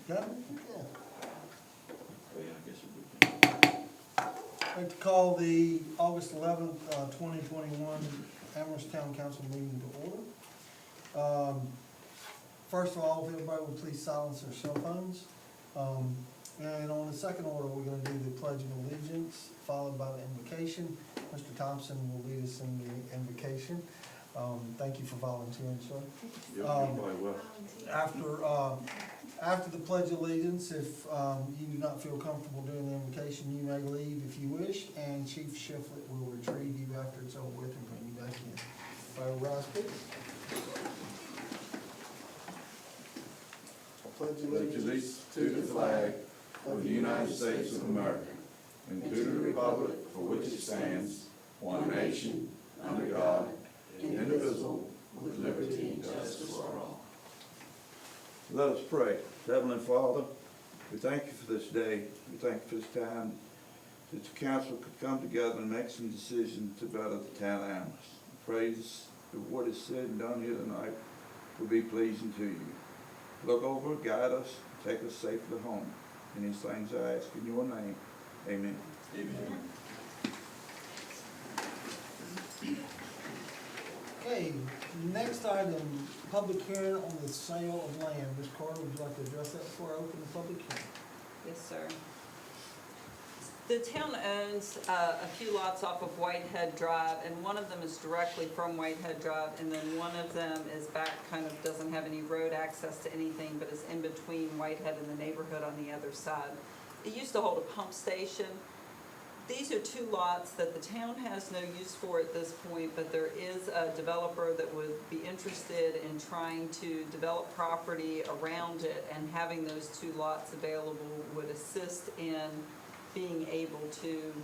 Got it? Yeah. Oh, yeah, I guess we can. I'd like to call the August 11th, 2021 Amherst Town Council meeting to order. First of all, if everybody would please silence their cell phones. And on the second order, we're going to do the Pledge of Allegiance, followed by the invocation. Mr. Thompson will lead us in the invocation. Thank you for volunteering, sir. You're probably well. After the Pledge of Allegiance, if you do not feel comfortable doing the invocation, you may leave if you wish, and Chief Shiflett will retrieve you after it's over with and bring you back in. Rise, please. Pledge allegiance to the flag of the United States of America and to the republic for which it stands, one nation, under God, indivisible, with liberty and justice for all. Let us pray. Heavenly Father, we thank you for this day. We thank you for this time that the council could come together and make some decisions to better the town of Amherst. Praise that what is said and done here tonight will be pleasing to you. Look over, guide us, take us safely home. And these things I ask in your name. Amen. Amen. Okay, next item, public hearing on the sale of land. Ms. Carter, would you like to address that before I open the public hearing? Yes, sir. The town owns a few lots off of Whitehead Drive, and one of them is directly from Whitehead Drive, and then one of them is back, kind of doesn't have any road access to anything, but is in between Whitehead and the neighborhood on the other side. It used to hold a pump station. These are two lots that the town has no use for at this point, but there is a developer that would be interested in trying to develop property around it, and having those two lots available would assist in being able to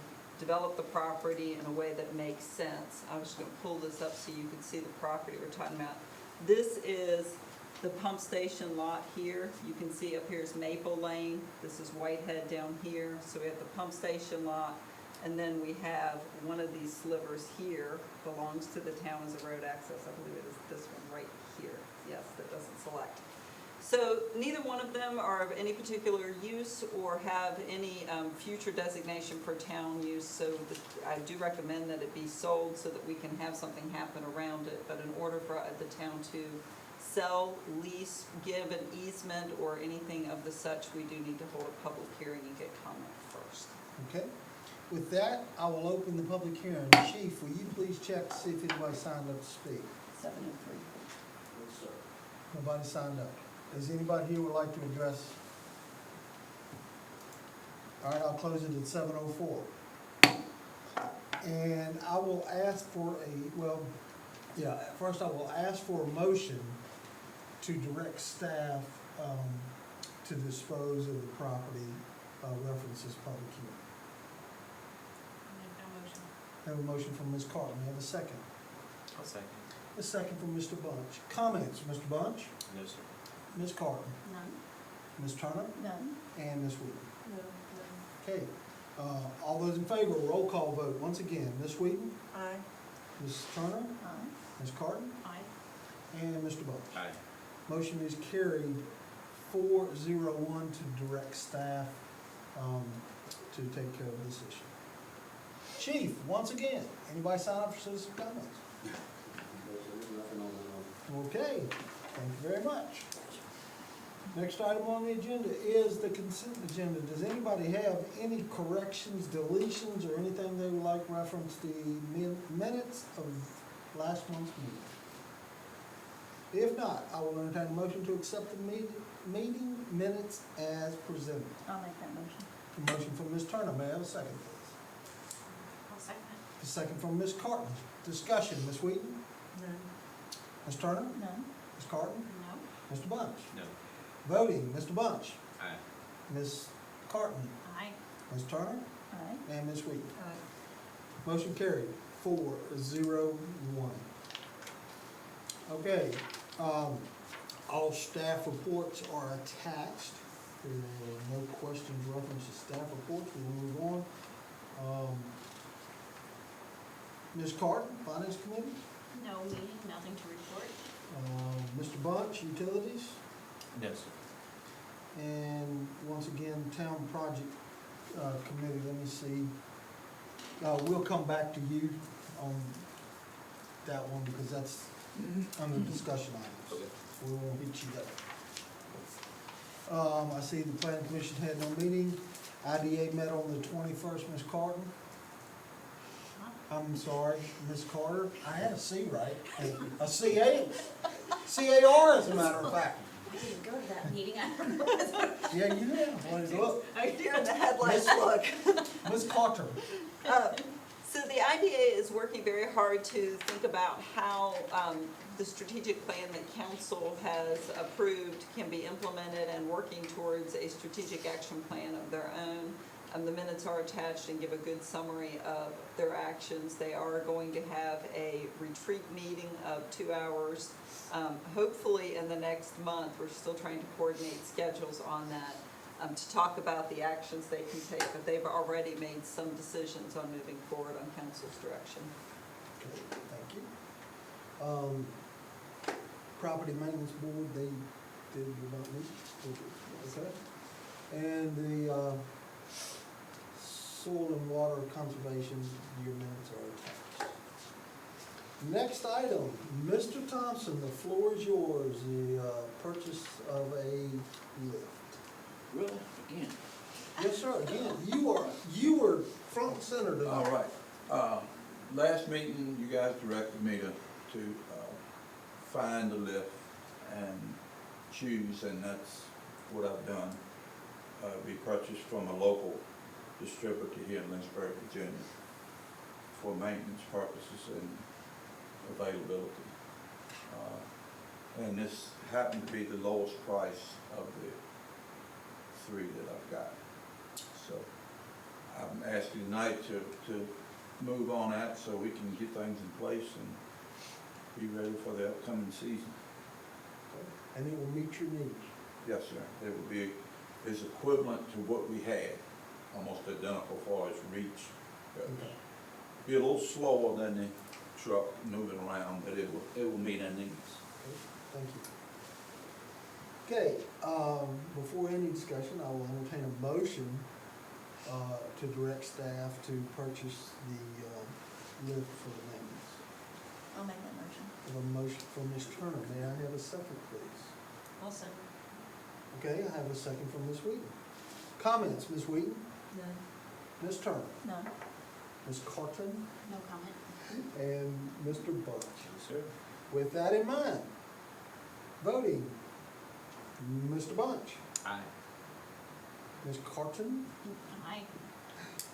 develop the property in a way that makes sense. I was just going to pull this up so you can see the property we're talking about. This is the pump station lot here. You can see up here is Maple Lane. This is Whitehead down here. So we have the pump station lot, and then we have one of these slivers here belongs to the town as a road access. I believe it is this one right here. Yes, that doesn't select. So neither one of them are of any particular use or have any future designation for town use, so I do recommend that it be sold so that we can have something happen around it. But in order for the town to sell, lease, give an easement, or anything of the such, we do need to hold a public hearing and get comment first. Okay. With that, I will open the public hearing. Chief, will you please check to see if anybody signed up to speak? 7:03. Yes, sir. Nobody signed up. Is anybody here would like to address? All right, I'll close it at 7:04. And I will ask for first I will ask for a motion to direct staff to dispose of the property references public hearing. I have a motion from Ms. Carter. May I have a second? I'll second. A second from Mr. Bunch. Comments, Mr. Bunch? No, sir. Ms. Carter? None. Ms. Turner? None. And Ms. Wheaton? Okay, all those in favor, roll call vote. Once again, Ms. Wheaton? Aye. Ms. Turner? Aye. Ms. Carter? Aye. And Mr. Bunch? Aye. Motion is carried 401 to direct staff to take care of this issue. Chief, once again, anybody sign up for citizen comments? Okay, thank you very much. Next item on the agenda is the consent agenda. Does anybody have any corrections, deletions, or anything they would like reference the minutes of last month's meeting? If not, I will entertain a motion to accept the meeting minutes as presented. I'll make that motion. A motion from Ms. Turner. May I have a second, please? I'll second A second from Ms. Carton. Discussion, Ms. Wheaton? None. Ms. Turner? None. Ms. Carton? No. Mr. Bunch? No. Voting, Mr. Bunch? Aye. Ms. Carton? Aye. Ms. Turner? Aye. And Ms. Wheaton? Aye. Motion carried, 401. Okay, all staff reports are attached. There are no questions reference to staff reports. We will move on. Ms. Carton, Finance Committee? No meeting, nothing to report. Mr. Bunch, Utilities? No, sir. And once again, Town Project Committee, let me see. We'll come back to you on that one because that's under discussion items. We won't hit you there. I see the planning commission had no meeting. IDA met on the 21st, Ms. Carter. I'm sorry, Ms. Carter. I had a C right. A CA. CAR as a matter of fact. I didn't go to that meeting. I don't know. Yeah, you did. Wanted to look. I hear the headlights look. Ms. Carter. So the IDA is working very hard to think about how the strategic plan that council has approved can be implemented and working towards a strategic action plan of their own. The minutes are attached and give a good summary of their actions. They are going to have a retreat meeting of 2 hours, hopefully in the next month. We're still trying to coordinate schedules on that. To talk about the actions they can take, but they've already made some decisions on moving forward on council's direction. Okay, thank you. Property Maintenance Board, they did about me. Okay. And the Soil and Water Conservation, your minutes are attached. Next item, Mr. Thompson, the floor is yours, the purchase of a lift. Really? Again? Yes, sir, again, you were front and center tonight. All right. Last meeting, you guys directed me to find a lift and choose, and that's what I've done. We purchased from a local distributor here in Lynchburg, Virginia, for maintenance purposes and availability. And this happened to be the lowest price of the 3 that I've got. So I'm asking tonight to move on that so we can get things in place and be ready for the upcoming season. And it will meet your needs. Yes, sir. It will be, is equivalent to what we had, almost identical as far as reach goes. Be a little slower than the truck moving around, but it will meet our needs. Thank you. Okay, before any discussion, I will entertain a motion to direct staff to purchase the lift for the maintenance. I'll make that motion. I have a motion from Ms. Turner. May I have a second, please? I'll second. Okay, I have a second from Ms. Wheaton. Comments, Ms. Wheaton? None. Ms. Turner? None. Ms. Carton? No comment. And Mr. Bunch? Yes, sir. With that in mind, voting, Mr. Bunch? Aye. Ms. Carton? Aye.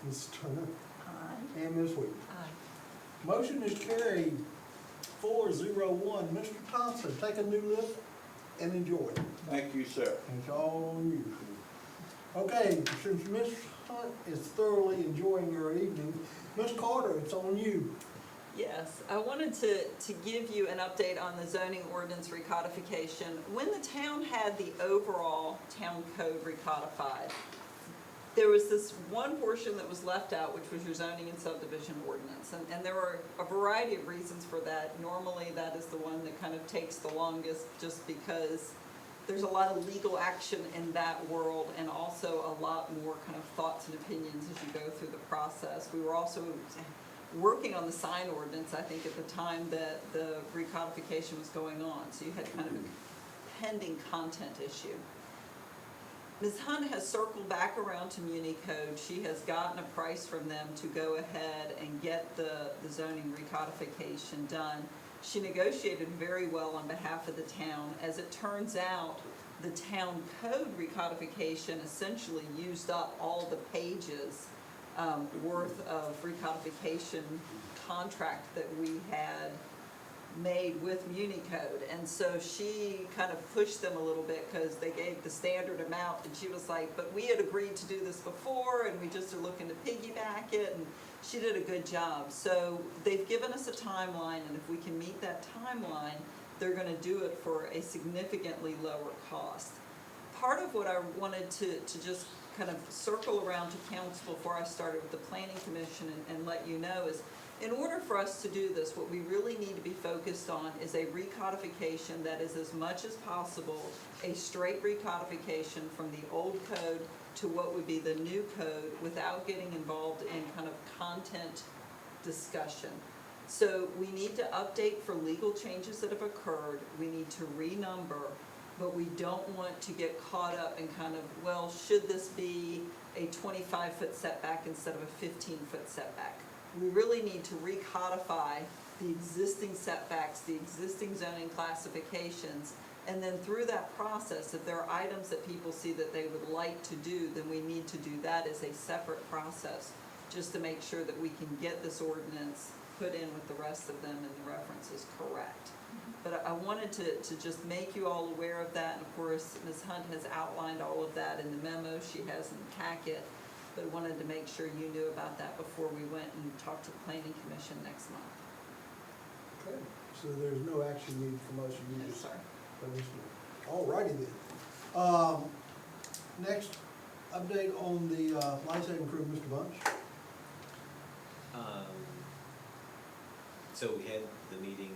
Ms. Turner? Aye. And Ms. Wheaton? Aye. Motion is carried 4-0-1. Mr. Thompson, take a new lift and enjoy it. Thank you, sir. It's all on you. Okay, since Ms. Hunt is thoroughly enjoying her evening, Ms. Carter, it's on you. Yes, I wanted to give you an update on the zoning ordinance recodification. When the town had the overall town code recodified, there was this one portion that was left out, which was your zoning and subdivision ordinance. And there were a variety of reasons for that. Normally, that is the one that kind of takes the longest just because there's a lot of legal action in that world and also a lot more kind of thoughts and opinions as you go through the process. We were also working on the sign ordinance, I think, at the time that the recodification was going on. So you had kind of a pending content issue. Ms. Hunt has circled back around to Muni Code. She has gotten a price from them to go ahead and get the zoning recodification done. She negotiated very well on behalf of the town. As it turns out, the town code recodification essentially used up all the pages worth of recodification contract that we had made with Muni Code. And so she kind of pushed them a little bit because they gave the standard amount and she was like, but we had agreed to do this before and we just are looking to piggyback it, and she did a good job. So they've given us a timeline, and if we can meet that timeline, they're going to do it for a significantly lower cost. Part of what I wanted to just kind of circle around to council before I started with the planning commission and let you know is In order for us to do this, what we really need to be focused on is a recodification that is as much as possible a straight recodification from the old code to what would be the new code without getting involved in kind of content discussion. So we need to update for legal changes that have occurred, we need to renumber, but we don't want to get caught up in kind of, well, should this be a 25-foot setback instead of a 15-foot setback? We really need to recodify the existing setbacks, the existing zoning classifications, and then through that process, if there are items that people see that they would like to do, then we need to do that as a separate process, just to make sure that we can get this ordinance put in with the rest of them and the references correct. But I wanted to just make you all aware of that, and of course, Ms. Hunt has outlined all of that in the memo she has in the packet, but wanted to make sure you knew about that before we went and talked to the Planning Commission next month. Okay, so there's no action needed from us, you Yes, just. sir. All righty then. Next, update on the life-saving crew, Mr. Bunch. So we had the meeting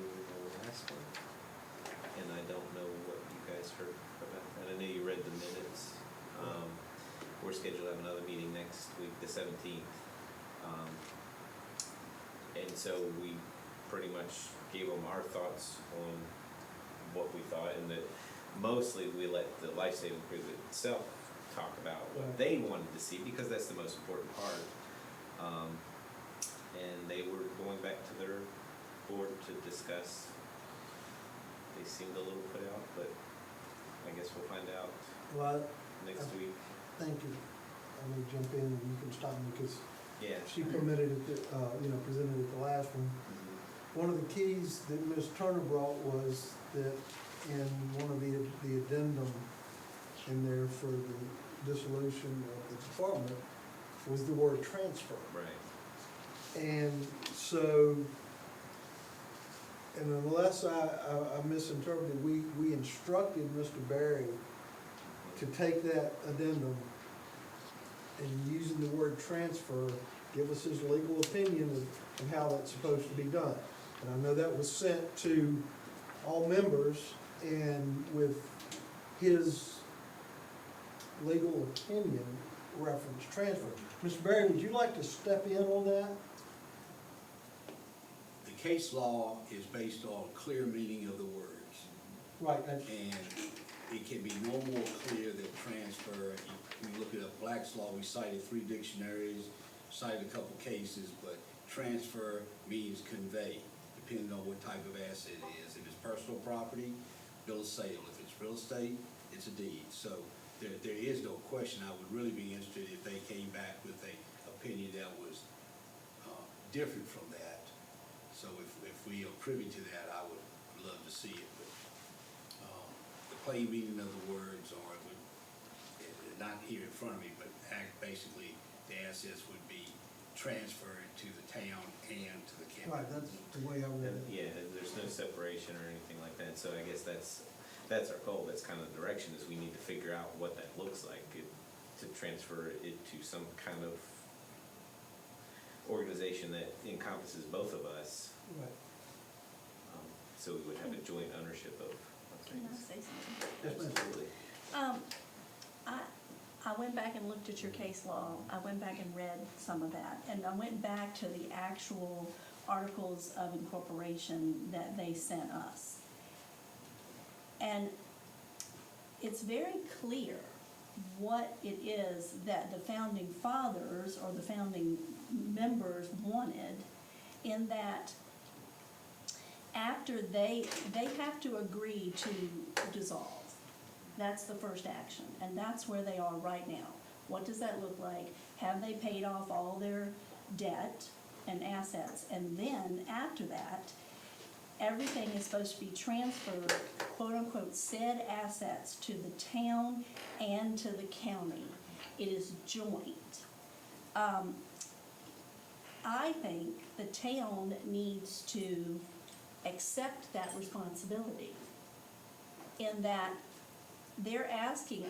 last one, and I don't know what you guys heard about that. I know you read the minutes. We're scheduled to have another meeting next week, the 17th. And so we pretty much gave them our thoughts on what we thought, and that mostly we let the life-saving crew itself talk about what they wanted to see, because that's the most important part. And they were going back to their board to discuss. They seemed a little put out, but I guess we'll find out Well, next week. thank you. I'm gonna jump in and you can stop me because Yeah. she permitted it, presented it the last one. Mhm. One of the keys that Ms. Turner brought was that in one of the addendum in there for the dissolution of the department was the word transfer. Right. And so, and unless I misinterpreted, we instructed Mr. Barry to take that addendum and using the word transfer, give us his legal opinion of how that's supposed to be done. And I know that was sent to all members, and with his legal opinion reference transfer. Mr. Barry, would you like to step in on that? The case law is based on clear meaning of the words. Right, And it can be no more clear than transfer. We look at Black's Law, we cited 3 dictionaries, cited a couple cases, but transfer means convey, depending on what type of asset it is. If it's personal property, bill of sale. If it's real estate, it's a deed. So there is no question. I would really be interested if they came back with a opinion that was different from that. So if we are privy to that, I would love to see it. But the plain meaning of the words are, not here in front of me, but basically the assets would be transferred to the town and to the county. right, that's the way I read And, it. yeah, there's no separation or anything like that, so I guess that's our goal, that's kind of the direction, is we need to figure out what that looks like, to transfer it to some kind of organization that encompasses both of us, Right. so we would have a joint ownership of Can I things. say something? Yes, ma'am. Absolutely. I went back and looked at your case law. I went back and read some of that. And I went back to the actual articles of incorporation that they sent us. And it's very clear what it is that the founding fathers or the founding members wanted, in that after they have to agree to dissolve. That's the first action, and that's where they are right now. What does that look like? Have they paid off all their debt and assets? And then, after that, everything is supposed to be transferred, quote-unquote, said assets to the town and to the county. It is joint. I think the town needs to accept that responsibility, in that they're asking,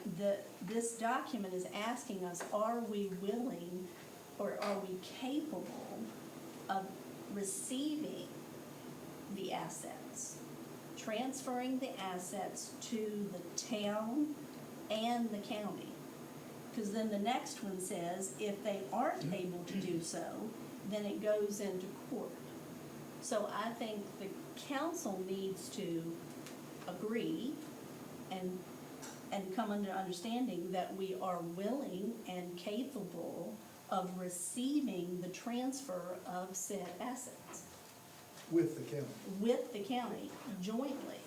this document is asking us, are we willing or are we capable of receiving the assets, transferring the assets to the town and the county. Because then the next one says, if they aren't able to do so, then it goes into court. So I think the council needs to agree and come under understanding that we are willing and capable of receiving the transfer of said assets With the county. with the county jointly.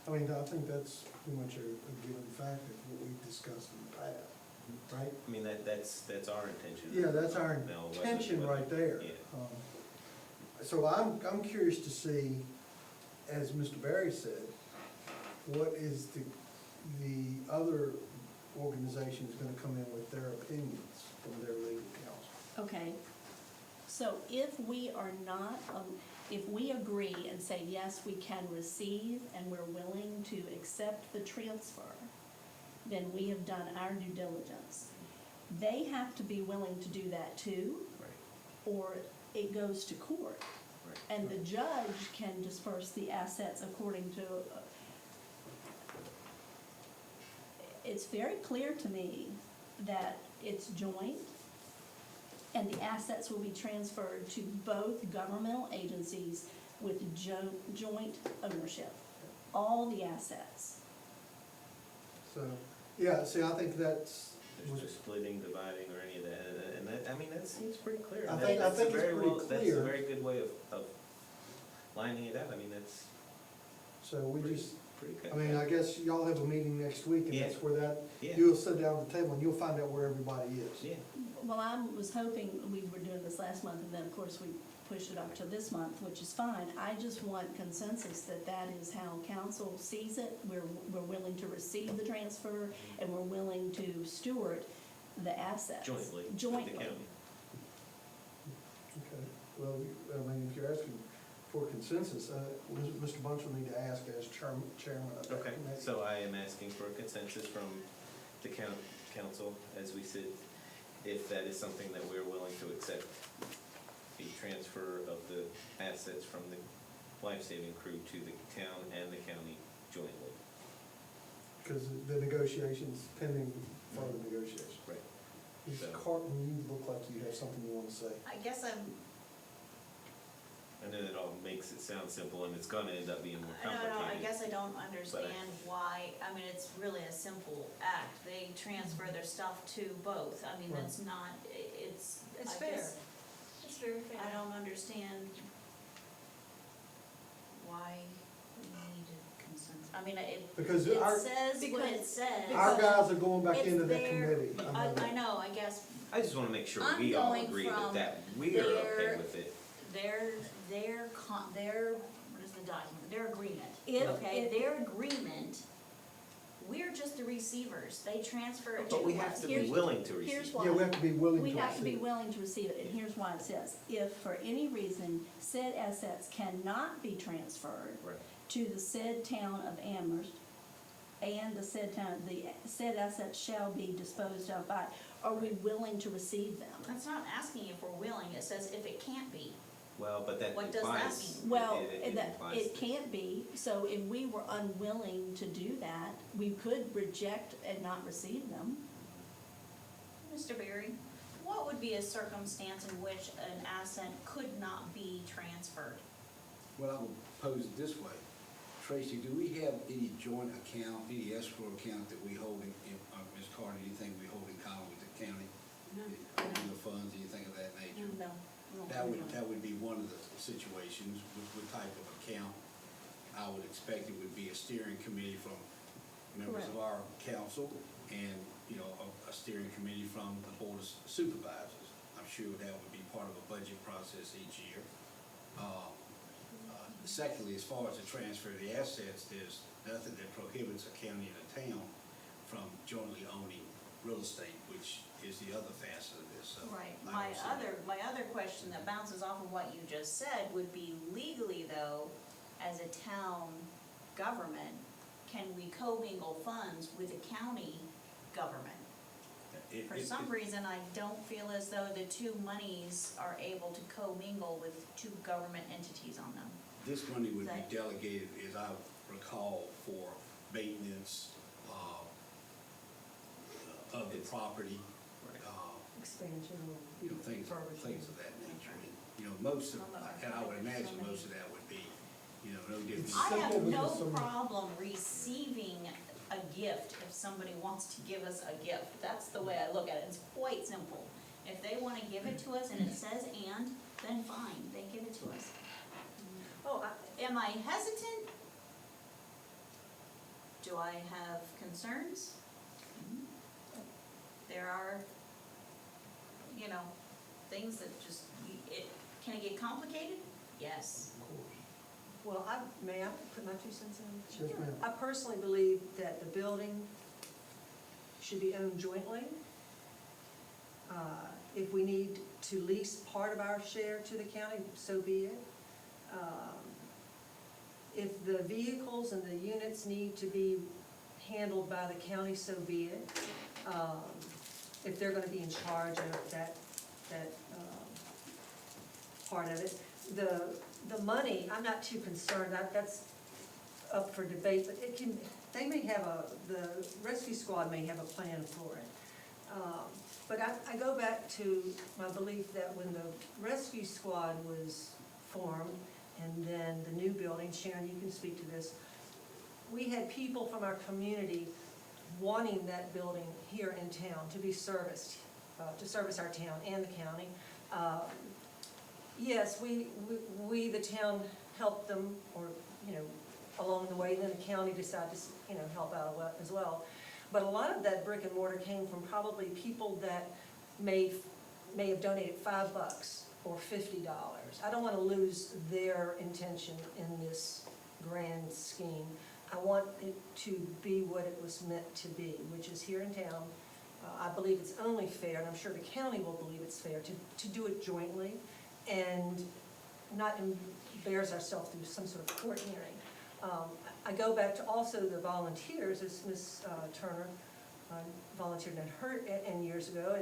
I mean, I think that's pretty much a given fact of what we've discussed in the past, right? I mean, that's our intention. Yeah, that's our Now, whether- intention right there. Yeah. So I'm curious to see, as Mr. Barry said, what is the other organization is gonna come in with their opinions from their legal counsel. Okay, so if we are not, if we agree and say, yes, we can receive and we're willing to accept the transfer, then we have done our due diligence. They have to be willing to do that too, Right, or it goes to court. right. And the judge can disperse the assets according to, it's very clear to me that it's joint, and the assets will be transferred to both governmental agencies with joint ownership, all the assets. So, yeah, see, I think that's, There's no splitting, dividing, or any of that, and that, I mean, that seems pretty clear. I And think- that's I think a it's very pretty well- That's clear. a very good way of lining it out, I mean, that's so we just, pretty good. I mean, I guess y'all have a meeting next week, and that's Yeah. where that, Yeah. you'll sit down at the table and you'll find out where everybody is. Yeah, Well, I was hoping we were doing this last month, and then, of course, we pushed it up to this month, which is fine. I just want consensus that that is how council sees it. We're willing to receive the transfer, and we're willing to steward the assets. jointly, with the Jointly. county. Okay, well, I mean, if you're asking for consensus, Mr. Bunch will need to ask as chairman of that Okay, committee. so I am asking for a consensus from the council as we sit, if that is something that we're willing to accept, the transfer of the assets from the life-saving crew to the town and the county jointly. Because the negotiations, pending further negotiations. Right. Ms. So- Carton, you look like you have something you want to say. I guess I know that all makes it sound simple, and it's gonna end up being more no, complicated. I guess I don't understand why, I mean, it's really a simple act. They transfer their stuff to both. I mean, Right. that's not, it's, It's I fair. guess, It's very fair. I don't understand why we need a consensus. I mean, Because it our- says what it because- says. Our guys are going back It's into that their- committee. I know, I guess I just wanna make sure I'm we all going agree from that we are okay their- with it. what is the document, their agreement, If- okay? if- Their agreement, we're just the receivers, they transfer it to us. But we have to be Here's- willing to receive. Here's it. why. Yeah, we have to be willing to We have to be receive. willing to receive it, and here's why it says, if for any reason said assets cannot be transferred Right. to the said town of Amherst, and the said town, the said assets shall be disposed of by, are we willing to receive them? That's not asking if we're willing, it says if it can't be. Well, but that What does that implies. mean? Well, it that, implies it that- can't be, so if we were unwilling to do that, we could reject and not receive them. Mr. Berry, what would be a circumstance in which an asset could not be transferred? Well, I would pose it this way. Tracy, do we have any joint account, any escrow account that we hold in, Ms. Carter, anything we hold in common with the county? The funds, anything of that nature? No. That would be one of the situations, what type of account. I would expect it would be a steering committee from members of our council and, a steering committee from the board of supervisors. I'm sure that would be part of a budget process each year. Secondly, as far as the transfer of the assets, there's nothing that prohibits a county and a town from jointly owning real estate, which is the other facet of this, so. Right, I my don't see my other question that bounces off of what you just said would be legally though, as a town government, can we commingle funds with a county government? For some reason, I don't feel as though the two monies are able to commingle with two government entities on them. This money would Right. be delegated, as I recall, for maintenance, of the property, Expansion you know, things of that nature. And, you know, most of, and I would imagine most of that would be, you know, no different. It's I have simple no because some- problem receiving a gift if somebody wants to give us a gift. That's the way I look at it. It's quite simple. If they wanna give it to us and it says and, then fine, they give it to us. Oh, Am I hesitant? Do I have concerns? There are, you know, things that just, can it get complicated? Yes. well, may I put my 2 cents in? Yes, ma'am. I personally believe that the building should be owned jointly. If we need to lease part of our share to the county, so be it. If the vehicles and the units need to be handled by the county, so be it. If they're gonna be in charge of that part of it. The money, I'm not too concerned, that's up for debate, but they may have the rescue squad may have a plan for it. But I go back to my belief that when the rescue squad was formed, and then the new building, Sharon, you can speak to this, we had people from our community wanting that building here in town to be serviced, to service our town and the county. Yes, we, the town, helped them, or, you know, along the way, then the county decided to, you know, help out as well. But a lot of that brick and mortar came from probably people that may have donated $5 or $50. I don't want to lose their intention in this grand scheme. I want it to be what it was meant to be, which is here in town. I believe it's only fair, and I'm sure the county will believe it's fair, to do it jointly and not embarrass ourselves through some sort of court hearing. I go back to also the volunteers, as Ms. Turner volunteered in her end years ago,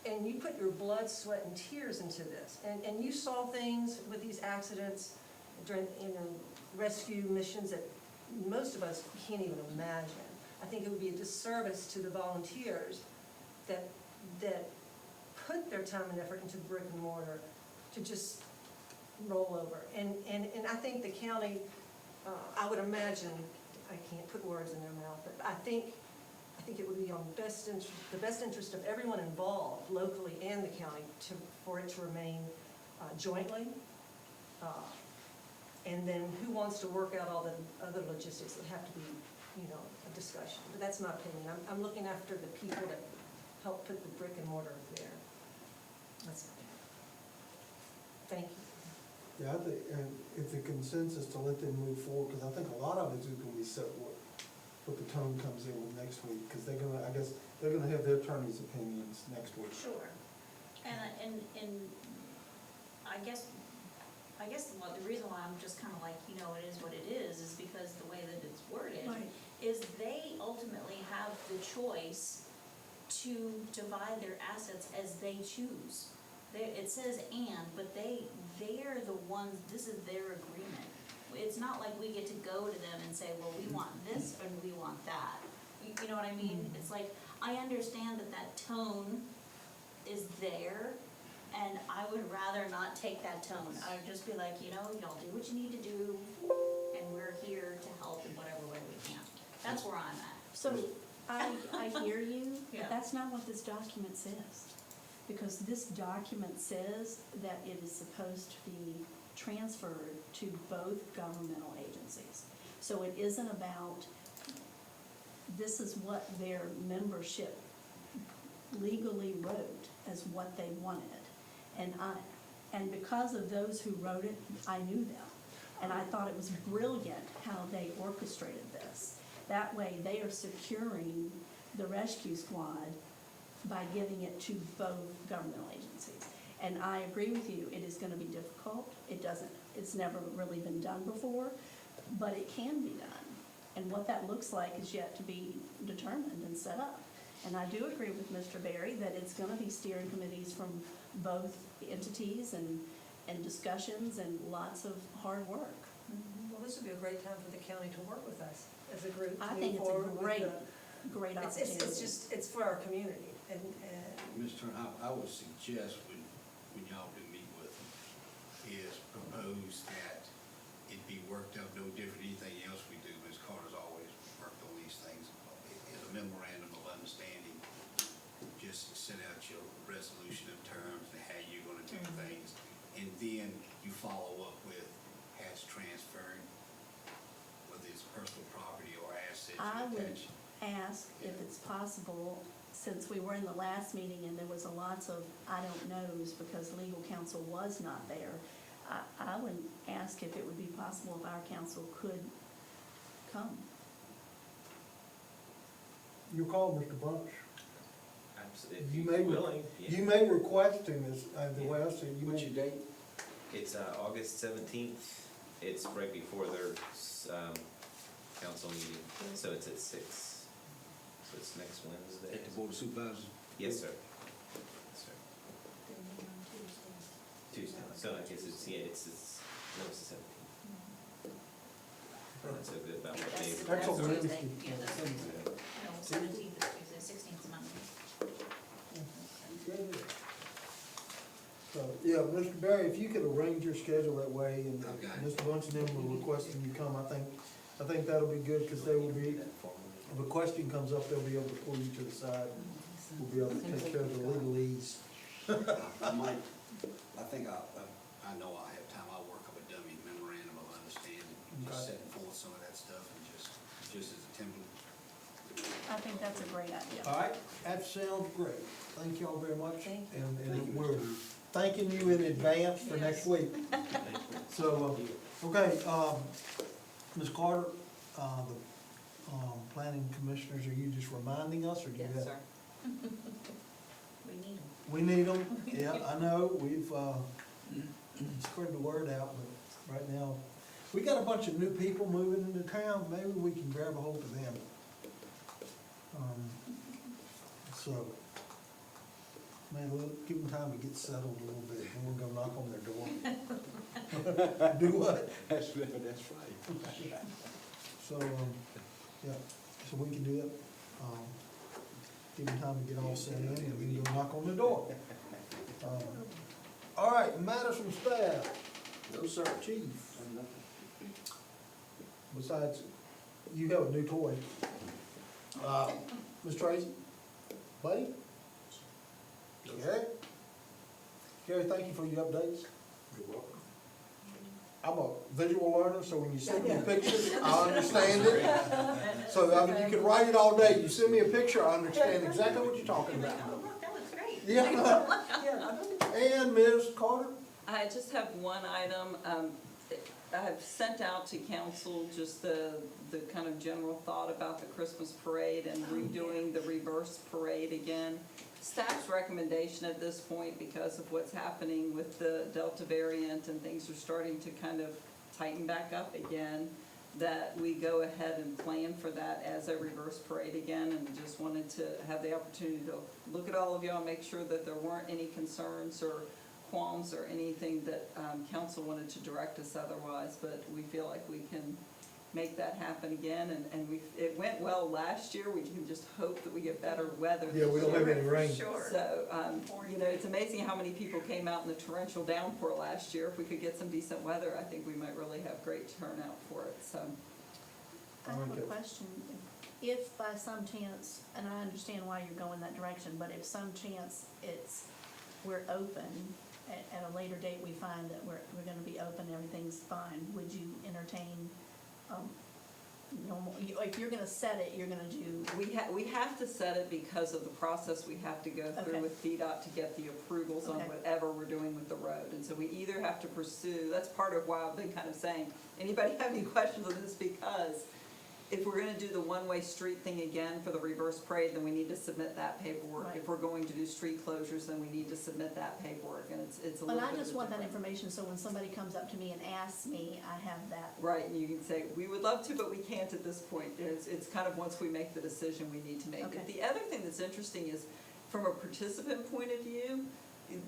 and you put your blood, sweat, and tears into this, and you saw things with these accidents during, you know, rescue missions that most of us can't even imagine. I think it would be a disservice to the volunteers that put their time and effort into brick and mortar to just roll over. And I think the county, I would imagine, I can't put words in their mouth, but I think it would be on the best interest of everyone involved, locally and the county, for it to remain jointly. And then who wants to work out all the other logistics that have to be, you know, a discussion. But that's my opinion. I'm looking after the people that help put the brick and mortar there. That's my opinion. Thank you. Yeah, I think, and it's a consensus to let them move forward, because I think a lot of it is gonna be set what the tone comes in with next week, because they're gonna, I guess, they're gonna have their attorney's opinions next week. Sure. And I guess the reason why I'm just kind of like, you know, it is what it is because the way that it's worded Right. is they ultimately have the choice to divide their assets as they choose. It says and, but they're the ones, this is their agreement. It's not like we get to go to them and say, well, we want this and we want that. You know what I mean? It's like, I understand that tone is there, and I would rather not take that tone. I would just be like, you know, y'all do what you need to do, and we're here to help in whatever way we can. That's where I'm at. So I hear you, Yeah. but that's not what this document says. Because this document says that it is supposed to be transferred to both governmental agencies. So it isn't about, this is what their membership legally wrote as what they wanted. And because of those who wrote it, I knew them. And I thought it was brilliant how they orchestrated this. That way they are securing the rescue squad by giving it to both governmental agencies. And I agree with you, it is gonna be difficult. It's never really been done before, but it can be done. And what that looks like is yet to be determined and set up. And I do agree with Mr. Berry that it's gonna be steering committees from both entities and discussions and lots of hard work. Well, this would be a great time for the county to work with us as a group. I to think move it's a forward with great, the- great It's opportunity. just, it's for our community, and, Ms. Turner, I would suggest when y'all do meet with them, is propose that it be worked up no different than anything else we do. Ms. Carter's always worked on these things. As a memorandum of understanding, just set out your resolution of terms and how you're gonna do things. And then you follow up with has transferred, whether it's personal property or assets I you would attach. ask if it's possible, since we were in the last meeting and there was a lots of I don't knows because legal counsel was not there, I would ask if it would be possible if our counsel could come. Your call, Mr. Bunch. Absolutely. You may, Willing, yeah. you may request him, as, the way I see it, you What's may. your date? It's August 17th. It's right before their council meeting, so it's at 6. So it's next Wednesday. At the Board of Supervisors? Yes, sir. Yes, sir. Tuesday. So I guess it's no, it's the 17th. That's so good about what they. That's a Wednesday. Yeah, that's Wednesday. No, 17th is Tuesday, 16th is Monday. So, yeah, Mr. Berry, if you could arrange your schedule that way, and Okay. Mr. Bunch and them were requesting you come, I think that'll be good, because they will be, if a question comes up, they'll be able to pull you to the side, and we'll be able to take care of the legalese. I might, I know I'll have time, I'll work up a dummy memorandum of understanding, just Okay. setting forth some of that stuff and just as a template. I think that's a great idea. All right, that sounds great. Thank y'all very much. Thank And Thank you, we're Mr. Turner. thanking you in advance for next week. So, okay, Ms. Carter, the planning commissioners, are you just reminding us, or do you have? Yes, sir. We need them. We need them, yeah, I know, we've, spread the word out, but right now, we got a bunch of new people moving into town, maybe we can grab a hold of them. So, maybe we'll give them time to get settled a little bit, and we'll go knock on their door. Do what? That's right. So, yeah, so we can do that. Give them time to get all set in, and we can go knock on the door. All right, matters from staff. No, sir. Chief. Besides, you have a new toy. Ms. Tracy? Buddy? Gary? Gary, thank you for your updates. You're welcome. I'm a visual learner, so when you send me a picture, I understand it. So I mean, you can write it all day. You send me a picture, I understand exactly what you're talking about. Oh, look, that looks great. Yeah. And Ms. Carter? I just have one item. I've sent out to council just the kind of general thought about the Christmas parade and redoing the reverse parade again. Staff's recommendation at this point, because of what's happening with the Delta variant and things are starting to kind of tighten back up again, that we go ahead and plan for that as a reverse parade again, and just wanted to have the opportunity to look at all of y'all, make sure that there weren't any concerns or qualms or anything that council wanted to direct us otherwise, but we feel like we can make that happen again, and it went well last year. We can just hope that we get better weather this Yeah, we don't have year. any rain. Sure. So, you know, it's amazing how many people came out in the torrential downpour last year. If we could get some decent weather, I think we might really have great turnout for it, so. I have a question. If by some chance, and I understand why you're going that direction, but if some chance we're open, at a later date we find that we're gonna be open, everything's fine, would you entertain, normal, if you're gonna set it, you're gonna do, We have to set it because of the process we have to go through Okay. with VDOT to get the approvals on Okay. whatever we're doing with the road. And so we either have to pursue, that's part of why I've been kind of saying, anybody have any questions on this? Because if we're gonna do the one-way street thing again for the reverse parade, then we need to submit that paperwork. Right. If we're going to do street closures, then we need to submit that paperwork, and it's a little But bit I just of a want that different- information, so when somebody comes up to me and asks me, I have that. Right, and you can say, we would love to, but we can't at this point. It's kind of once we make the decision, we need to make Okay. it. The other thing that's interesting is, from a participant point of view,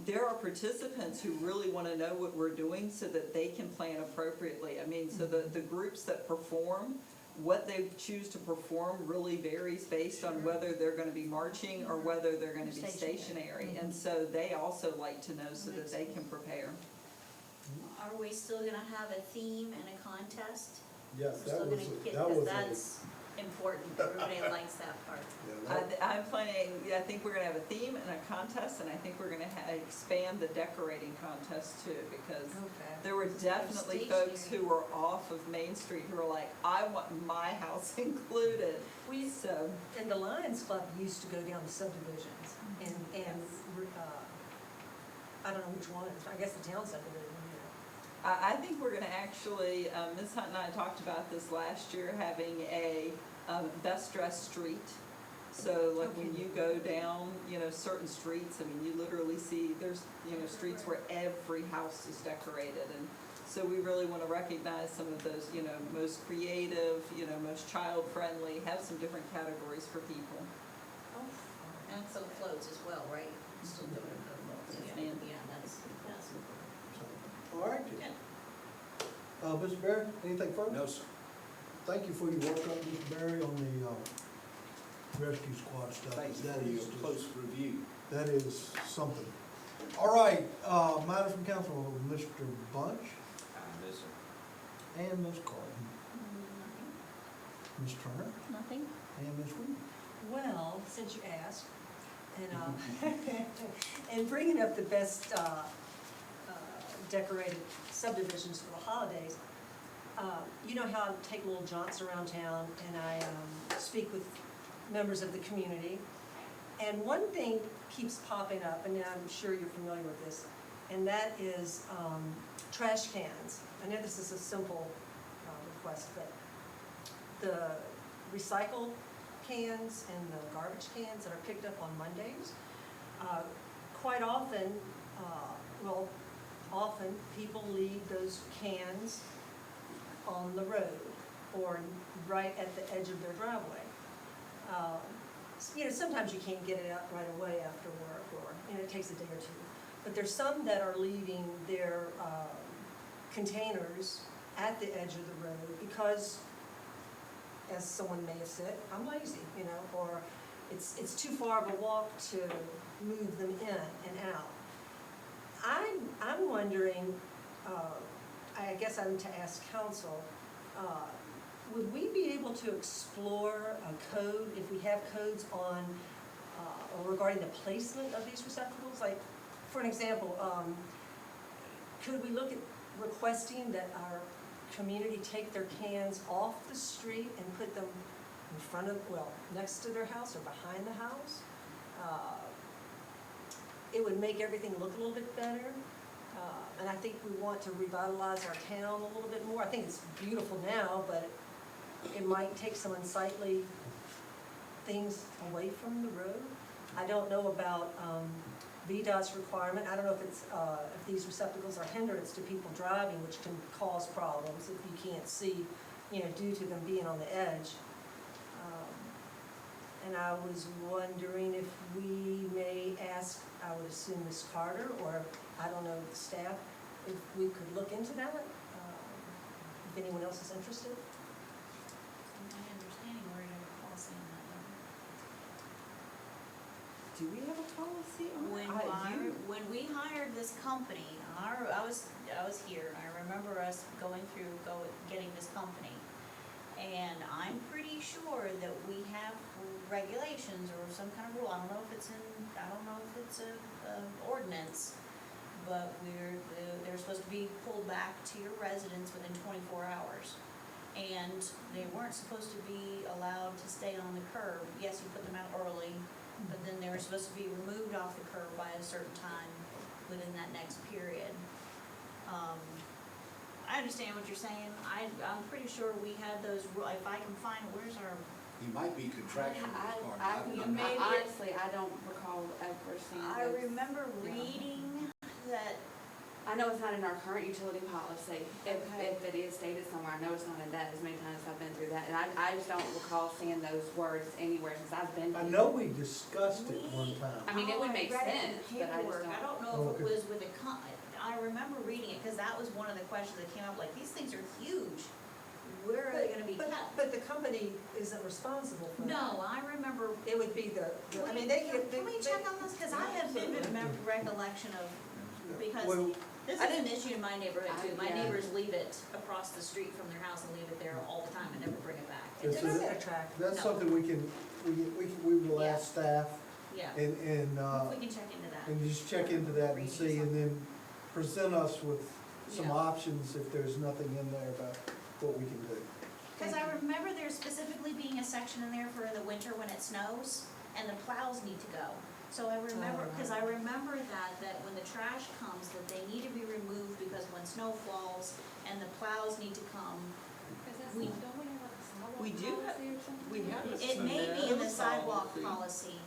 there are participants who really want to know what we're doing so that they can plan appropriately. I mean, so the groups that perform, what they choose to perform really varies based on whether they're going to be marching or whether they're going to be stationary. And so they also like to know so that they can prepare. Are we still gonna have a theme and a contest? Yes, We're still gonna get, because that's important, everybody likes that part. I'm planning, I think we're gonna have a theme and a contest, and I think we're gonna expand the decorating contest too, because Okay. there were definitely folks who were off of Main Street who were like, I want my house included. So, And the Lions Club used to go down the subdivisions, and, I don't know which one, I guess the town subdivision, I think we're gonna actually, Ms. Hunt and I talked about this last year, having a best dressed street. So like when you go down, certain streets, I mean, you literally see, there's, streets where every house is decorated. And so we really wanna recognize some of those, most creative, most child-friendly, have some different categories for people. And so floats as well, right? Still doing it. Yes, Yeah, ma'am. yeah, that's. All right. Yeah. Mr. Barry, anything further? No, sir. Thank you for your work up, Mr. Barry, on the rescue squad stuff. Thanks That for your is just- close review. That is something. All right, matters from council, Mr. Bunch No, sir. and Ms. Carlton, Ms. Turner Nothing? and Ms. Reed. Well, since you asked, and, and bringing up the best decorated subdivisions for the holidays, you know how I take little jaunts around town and I speak with members of the community. And one thing keeps popping up, and I'm sure you're familiar with this, and that is trash cans. I know this is a simple request, but the recycle cans and the garbage cans that are picked up on Mondays, quite often, often people leave those cans on the road or right at the edge of their driveway. Sometimes you can't get it out right away after work, or it takes a day or two. But there's some that are leaving their containers at the edge of the road because, as someone may have said, I'm lazy, or it's too far of a walk to move them in and out. I'm wondering, I guess I'm to ask council, would we be able to explore a code, if we have codes on, or regarding the placement of these receptacles? Like, for an example, could we look at requesting that our community take their cans off the street and put them in front of, next to their house or behind the house? It would make everything look a little bit better. And I think we want to revitalize our town a little bit more. I think it's beautiful now, but it might take some unsightly things away from the road. I don't know about VDOT's requirement. I don't know if it's, if these receptacles are hindrance to people driving, which can cause problems if you can't see, due to them being on the edge. And I was wondering if we may ask, I would assume Ms. Carter, or I don't know, the staff, if we could look into that, if anyone else is interested. My understanding, we're gonna have a policy on that, do we have a policy on though. When we hired this company, I was here, and I remember us getting this company. And I'm pretty sure that we have regulations or some kind of rule, I don't know if it's a ordinance, but they're supposed to be pulled back to your residence within 24 hours. And they weren't supposed to be allowed to stay on the curb. Yes, you put them out early, but then they were supposed to be removed off the curb by a certain time within that next period. I understand what you're saying. I'm pretty sure we had those, if I can find, where's our, You might be contractual as part of it. maybe- Honestly, I don't recall ever seeing I those. remember reading that, I know it's not in our current utility policy, if Okay. it is stated somewhere, I know it's not in that, as many times as I've been through that, and I just don't recall seeing those words anywhere since I've been I here. know we discussed it one time. I mean, it would make read it in sense, but I just paperwork. don't. I don't know if Okay. it was with a I remember reading it, cause that was one of the questions that came up, like, these things are huge. Where are they gonna be kept? But the company isn't responsible for that. No, I remember, It would be I mean, they could. can we check on this, cause I have vivid recollection of, because Well, this I is an didn't- issue in my neighborhood too. My yeah. neighbors leave it across the street from their house and leave it there all the time and never bring it back. It's It's not their track. That's No. something we will Yeah. ask staff Yeah, and, we can check into that. and just check into that and see, and then present us with some Yeah. options if there's nothing in there about what we can do. Cause I remember there specifically being a section in there for the winter when it snows and the plows need to go. So I remember, cause I remember that when the trash comes, that they need to be removed because when snow falls and the plows need to come, we- We do have, we have a it may be in the snow sidewalk policy. policy.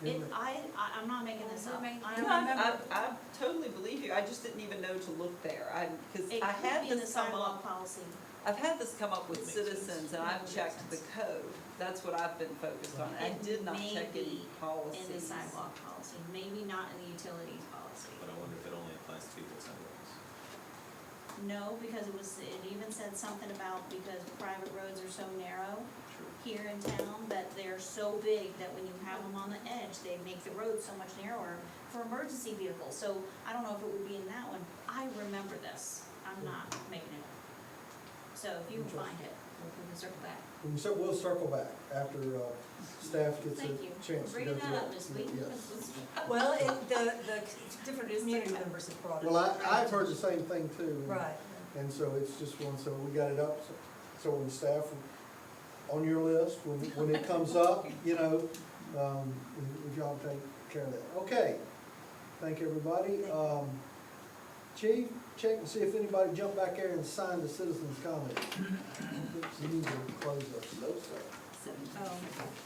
Isn't It, it? I'm not making this up. I No, remember, I totally believe you, I just didn't even know to look there, cause it I could had be in the this come sidewalk up, policy. I've had this come up with Makes sense. citizens, and I've checked the code, that's what I've been focused on, I It did not may check any be policies. In the sidewalk policy, maybe not in the utilities policy. But I wonder if it only applies to people's sidewalks. No, because it even said something about because private roads are so narrow here in town, that they're so big that when you have them on the edge, they make the road so much narrower for emergency vehicles. So I don't know if it would be in that one. I remember this. I'm not making it up. So if you can find it, we can circle back. We'll circle back after, staff gets a Thank you. chance to go Bringing through that up, it. Ms. Wheaton. Yes. Well, the different Just community think about- members have brought it. Well, I've heard the same thing too. Right. And so it's just one, so we got it up, so when staff, on your list, when it comes up, you know, if y'all take care of that. Okay, thank everybody. Chief, check and see if anybody jumped back there and signed the citizens' comment. You need to close us. No, sir. Oh,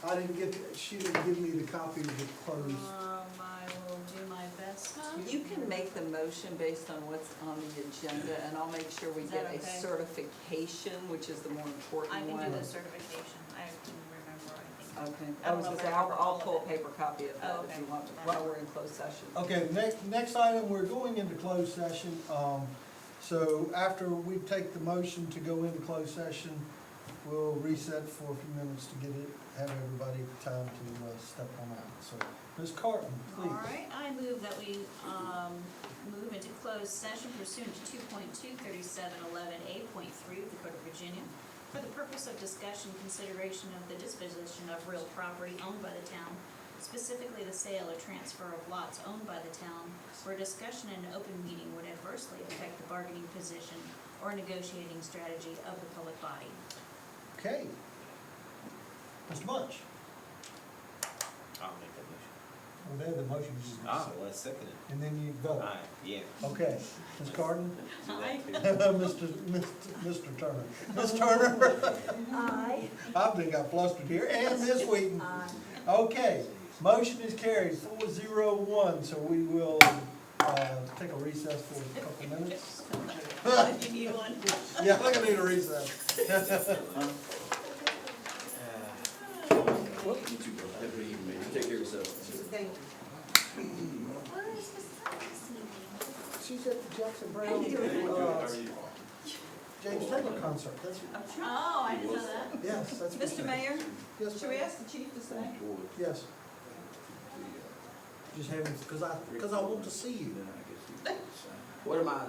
I didn't get, she didn't give me the copy of the closed. I will do my best. You can make the motion based on what's on the agenda, and I'll make sure we Is get that a okay? certification, which is the more important I one. can do the certification. I can remember, I think. Okay, I I don't was know gonna if say, I remember all I'll of pull a it. paper copy of that Oh, if okay. you want, while we're in closed session. Okay, next item, we're going into closed session. So after we take the motion to go into closed session, we'll reset for a few minutes to get it, have everybody time to step on out. So, Ms. Carton, please. All right, I move that we, move into closed session pursuant to 2.23711A.3 of the Code of Virginia for the purpose of discussion, consideration of the disposition of real property owned by the town, specifically the sale or transfer of lots owned by the town, where discussion in an open meeting would adversely affect the bargaining position or negotiating strategy of the public body. Okay. Mr. Bunch. I'll make that motion. Well, there, the motion is, Well, let's second it. and then you vote. Aye, yeah. Okay. Ms. Carton? Do that too. Mr. Turner. Ms. Turner? Aye. I've been got flustered here, and Ms. Wheaton. Okay, motion is carried 401, so we will, take a recess for a couple minutes. You need one? Yeah, I think I need a recess. Take care of yourself. Thank you. Where is Miss Tucker this evening? She's at the Jackson Brown, James Taylor concert, that's, Oh, I didn't know that. yes, that's. what she- Mr. Mayor, Yes, should we ma'am. ask the chief to stay? Yes. Just having, because I want to see you. What am I